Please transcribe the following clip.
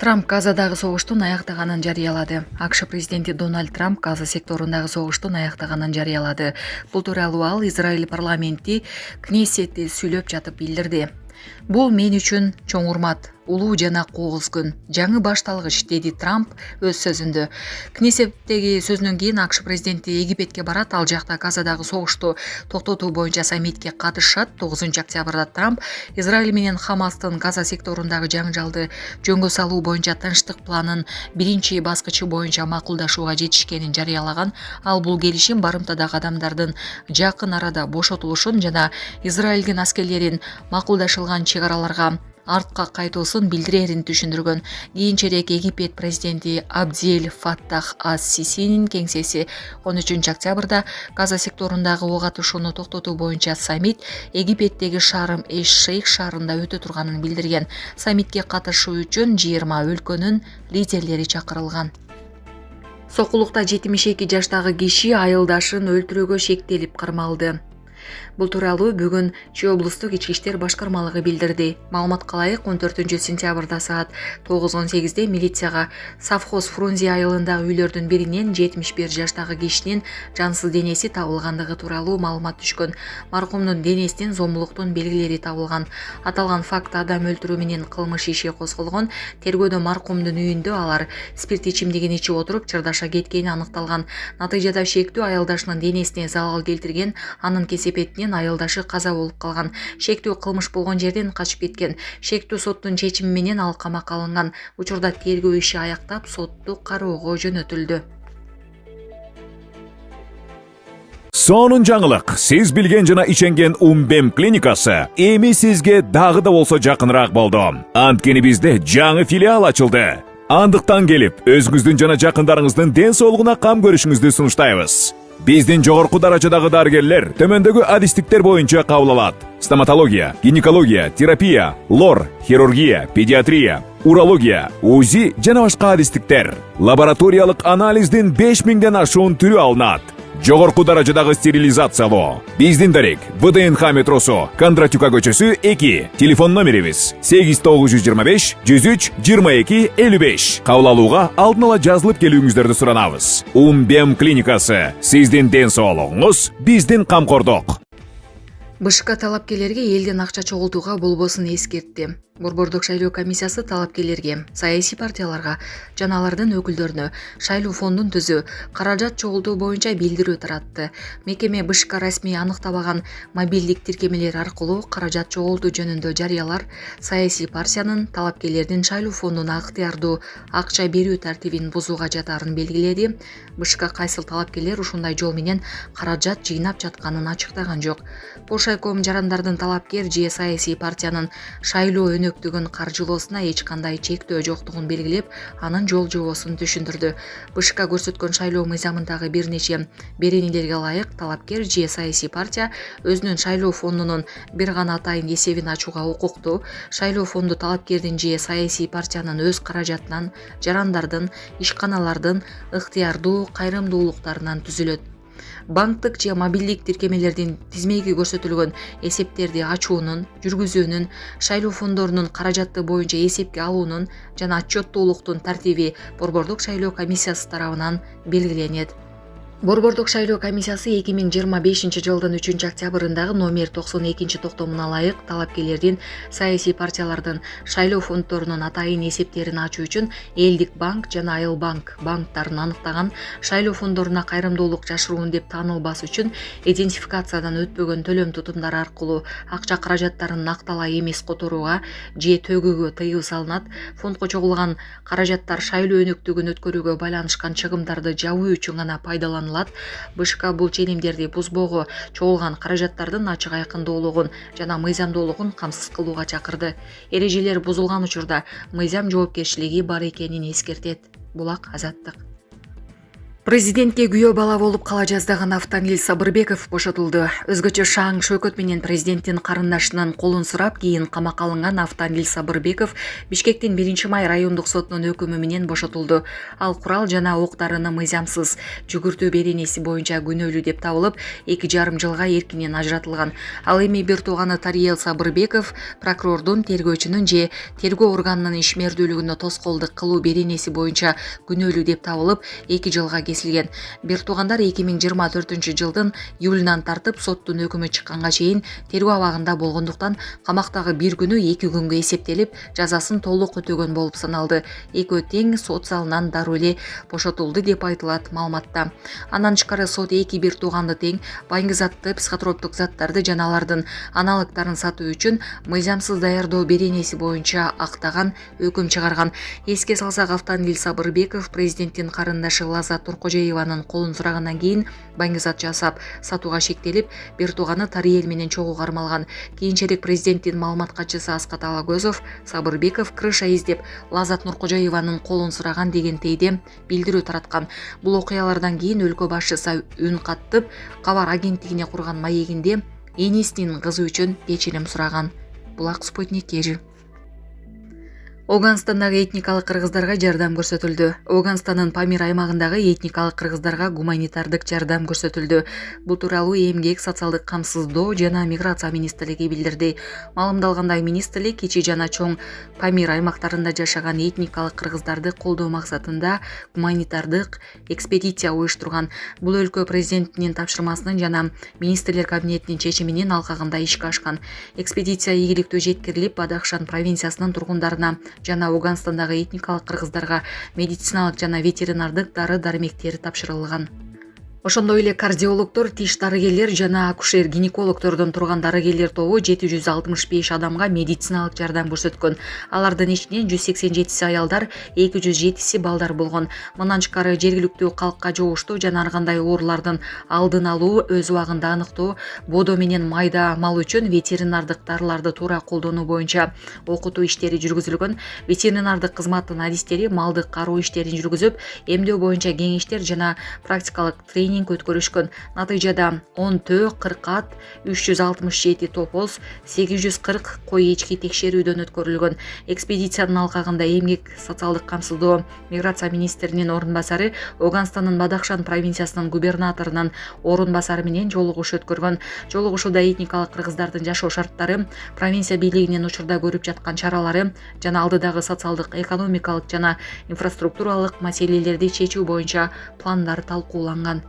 Трамп Газадагы согуштун аяктаганын жарыялады. АКШ президенти Дональд Трамп Газа секторундагы согуштун аяктаганын жарыялады. Бул тууралуу ал Израиль парламенти Кнессетте сүйлөп жатып билдирди. Бул мен үчүн чоң урмат, улуу жана кооз күн, жаңы башталгыч, деди Трамп өз сөзүндө. Кнессеттеги сөзүнөн кийин АКШ президенти Египетке барат, ал жакта Газадагы согушту токтотуу боюнча саммитке катышат. 9 октябрда Трамп Израиль менен Хамастын Газа секторундагы жаңжалды жөнгө салуу боюнча тынчтык планын биринчи баскычы боюнча макулдашууга жетишкенин жарыялаган. Ал бул келишим барымтадагы адамдардын жакын арада бошотулушун жана Израилдин аскерлерин макулдашылган чек-араларга артка кайтуусун билдирерин түшүндүргөн. Кийинчерээк Египет президенти Абдель Фаттах ас-Сисинин кеңсеси 13 октябрда Газа секторундагы ок атышууну токтотуу боюнча саммит Египеттеги Шарм эш-Шейх шаарында өтө турганын билдирген. Саммитке катышуу үчүн 20 өлкөнүн лидерлери чакырылган. Сокулукта 72 жаштагы киши айылдашын өлтүрүүгө шектелип кармалды. Бул тууралуу бүгүн Чүй облустук ички иштер башкармалыгы билдирди. Маалыматка ылайык 14 сентябрда саат 9:18 милицияга Совхоз Фрунзе айылындагы үйлөрдүн биринен 71 жаштагы кишинин жансыз денеси табылгандыгы тууралуу маалымат түшкөн. Маркумдун денесинен зомбулуктун белгилери табылган. Аталган факт адам өлтүрүү менен кылмыш иши козголгон. Тергөөдө маркумдун үйүндө алар спирт ичимдигин ичип отуруп чырдаша кеткени аныкталган. Натыйжада шектүү айылдашынын денесине залал келтирген, анын кесепетинен айылдашы каза болуп калган. Шектүү кылмыш болгон жерден качып кеткен. Шектүү соттун чечими менен ал камакка алынган. Учурда тергөө иши аяктап, соттук кароого жөнөтүлдү. Сонун жаңылык. Сиз билген жана ишенген Умбем клиникасы эми сизге дагы да болсо жакыныраак болду. Анткени бизде жаңы филиал ачылды. Андыктан келип, өзүңүздүн жана жакындарыңыздын ден соолугуна кам көрүшүңүздү сунуштайбыз. Биздин жогорку даражадагы дарыгерлер төмөндөгү адистиктер боюнча кабыл алат: стоматология, гинекология, терапия, лор, хирургия, педиатрия, урология, УЗИ жана башка адистиктер. Лабораториялык анализдин 5000ден ашуун түрү алынат. Жогорку даражадагы стерилизациялоо. Биздин дарек ВДНХ метросу, Кондратюка көчөсү 2. Телефон номерибиз 8925 103 22 55. Кабыл алууга алдын ала жазылып келүүңүздөрдү суранабыз. Умбем клиникасы. Сиздин ден соолугуңуз, биздин камкордук. БШК талапкерлерге элден акча чогултууга болбосун эскертти. Борбордук шайлоо комиссиясы талапкерлерге, саясий партияларга жана алардын өкүлдөрүнө шайлоо фондун түзүү, каражат чогултуу боюнча билдирүү таратты. Мекеме БШК расмий аныктабаган мобилдик тиркемелер аркылуу каражат чогултуу жөнүндө жарыялар саясий партиянын талапкерлердин шайлоо фондуна ыктыярдуу акча берүү тартибин бузууга жатаарын белгиледи. БШК кайсыл талапкерлер ушундай жол менен каражат жыйнап жатканын ачыктаган жок. Бошайком жарандардын талапкер же саясий партиянын шайлоо өнөктүгүн каржылоосуна эч кандай чектөө жоктугун белгилеп, анын жол жобосун түшүндүрдү. БШК көрсөткөн шайлоо мыйзамындагы бир нече беренелерге ылайык талапкер же саясий партия өзүнүн шайлоо фондунун бир гана атайын эсебин ачууга укуктуу. Шайлоо фонду талапкердин же саясий партиянын өз каражатынан, жарандардын, ишканалардын ыктыярдуу кайрымдуулуктарынан түзүлөт. Банктык же мобилдик тиркемелердин тизмеги көрсөтүлгөн эсептерди ачуунун, жүргүзүүнүн, шайлоо фондорунун каражатты боюнча эсепке алуунун жана отчеттуулуктун тартиби Борбордук шайлоо комиссиясы тарабынан белгиленет. Борбордук шайлоо комиссиясы 2025 жылдын 3 октябрындагы номер 92 токтомуна ылайык талапкерлердин саясий партиялардын шайлоо фонддорунун атайын эсептерин ачуу үчүн Элдик банк жана Айыл банк банктарын аныктаган, шайлоо фонддоруна кайрымдуулук жашыруун деп таанылбас үчүн идентификациядан өтпөгөн төлөм тутумдар аркылуу акча каражаттарын накталай эмес которууга же төгүүгө тыюу салынат. Фондко чогулган каражаттар шайлоо өнөктүгүн өткөрүүгө байланышкан чыгымдарды жабуу үчүн гана пайдаланылат. БШК бул ченемдерди бузбоого, чогулган каражаттардын ачык айкындуулугун жана мыйзамдуулугун камсыз кылууга чакырды. Эрежелер бузулган учурда мыйзам жоопкерчилиги бар экенин эскертет. Булак Азаттык. Президентке күйөө бала болуп кала жаздаган Автанил Сабырбеков бошотулду. Өзгөчө шаң шөкөт менен президенттин карындашынын колун сурап, кийин камакка алынган Автанил Сабырбеков Бишкектин 1-май райондук сотунун өкүмү менен бошотулду. Ал курал жана октарыны мыйзамсыз жүгүртүү беренеси боюнча күнөөлүү деп табылып, 2,5 жылга эркинен ажыратылган. Ал эми бир тууганы Тариел Сабырбеков прокурордун, тергөөчүнүн же тергөө органынын ишмердүүлүгүнө тоскоолдук кылуу беренеси боюнча күнөөлүү деп табылып, 2 жылга кесилген. Бир туугандар 2024-жылдын июлунан тартып соттун өкүмү чыкканга чейин тергөө абагында болгондуктан камактагы бир күнү 2 күнгө эсептелип, жазасын толук өтөгөн болуп саналды. Экөө тең сот залынан дароо эле бошотулду деп айтылат маалыматта. Андан тышкары сот бир тууганды тең байыңгы затты, психотроптук заттарды жана алардын аналогдорун сатуу үчүн мыйзамсыз даярдоо беренеси боюнча актаган өкүм чыгарган. Эске салсак, Автанил Сабырбеков президенттин карындашы Лазат Туркожоеванын колун сурагандан кийин байыңгы зат жасап сатууга шектелип, бир тууганы Тариел менен чогуу кармалган. Кийинчерээк президенттин маалымат катчысы Аскат Алагөзов Сабырбеков крыша издеп Лазат Нуркожоеванын колун сураган деген тейде билдирүү тараткан. Бул окуялардан кийин өлкө башчысы үн каттып, кабар агенттигине курган маегинде энисинин кызы үчүн кечирим сураган. Булак Спутник кежи. Оганстандагы этникалык кыргыздарга жардам көрсөтүлдү. Оганстандын Памир аймагындагы этникалык кыргыздарга гуманитардык жардам көрсөтүлдү. Бул тууралуу Эмгек, социалдык камсыздоо жана миграция министрлиги билдирди. Маалымдалгандай, министрлик кичи жана чоң Памир аймактарында жашаган этникалык кыргыздарды колдоо максатында гуманитардык экспедиция уюштурган. Бул өлкө президентинин тапшырмасынын жана министрлер кабинетинин чечиминин алкагында ишке ашкан. Экспедиция ийгиликтүү жеткирилип, Бадахшан провинциясынын тургундарына жана Оганстандагы этникалык кыргыздарга медициналык жана ветеринардык дары-дармектер тапшырылган. Ошондой эле кардиологдор, тиш дарыгерлер жана акушер-гинекологдордон турган дарыгерлер тобу 765 адамга медициналык жардам көрсөткөн. Алардын ичинен 187 аялдар, 207 балдар болгон. Мындан тышкары жергиликтүү калкка жугуштуу жана ар кандай оорулардын алдын алуу, өз убагында аныктоо, бодо менен майда мал үчүн ветеринардык дарыларды туура колдонуу боюнча окутуу иштери жүргүзүлгөн. Ветеринардык кызматтын адистери малды кароо иштерин жүргүзүп, эмдөө боюнча кеңештер жана практикалык тренинг өткөрүшкөн. Натыйжада 10 төө, 40 ат, 367 топоз, 840 кой эчки текшерүүдөн өткөрүлгөн. Экспедициянын алкагында Эмгек, социалдык камсыздоо, миграция министринин орун басары, Оганстандын Бадахшан провинциясынын губернаторунун орун басары менен жолугуш өткөргөн. Жолугушууда этникалык кыргыздардын жашоо шарттары, провинция бийлигинин учурда көрүп жаткан чаралары жана алдыдагы социалдык, экономикалык жана инфраструктуралык маселелерди чечүү боюнча пландар талкууланган.